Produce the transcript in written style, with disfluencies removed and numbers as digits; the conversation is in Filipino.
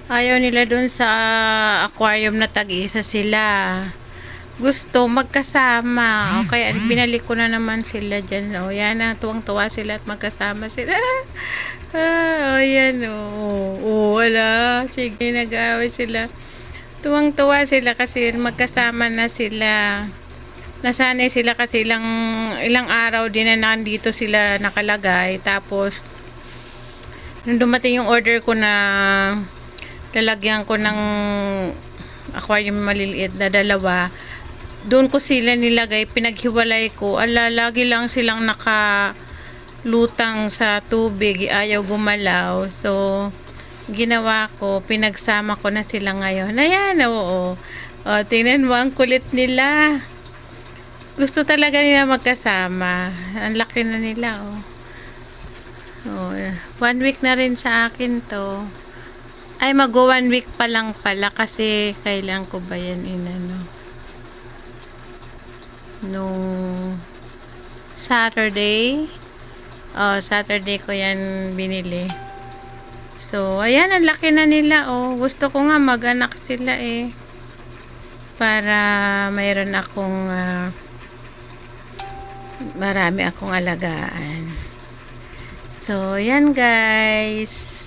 Ayaw nila dun sa aquarium na tag-isa sila. Gusto magkasama. O kaya binalik ko na naman sila dyan. O yan na, tuwang-tuwa sila at magkasama sila. O yan o. O wala. Sige, nag-aaway sila. Tuwang-tuwa sila kasi magkasama na sila. Nasanay sila kasi ilang araw din na nandito sila nakalagay. Tapos, nung dumating yung order ko na lalagyan ko ng aquarium maliliit na dalawa, doon ko sila nilagay, pinaghiwalay ko. Ala, lagi lang silang nakalutang sa tubig, ayaw gumalaw. So, ginawa ko, pinagsama ko na sila ngayon. Ayan, oo. O, tingnan mo, ang kulit nila. Gusto talaga nila magkasama. Ang laki na nila, oh. Oh, 1 week na rin sa akin to. Ay, mag-1 week pa lang pala kasi kailan ko ba yan inano? Nung Saturday. Oh, Saturday ko yan binili. So, ayan, ang laki na nila, oh. Gusto ko nga mag-anak sila, eh. Para mayroon akong marami akong alagaan. So, yan guys.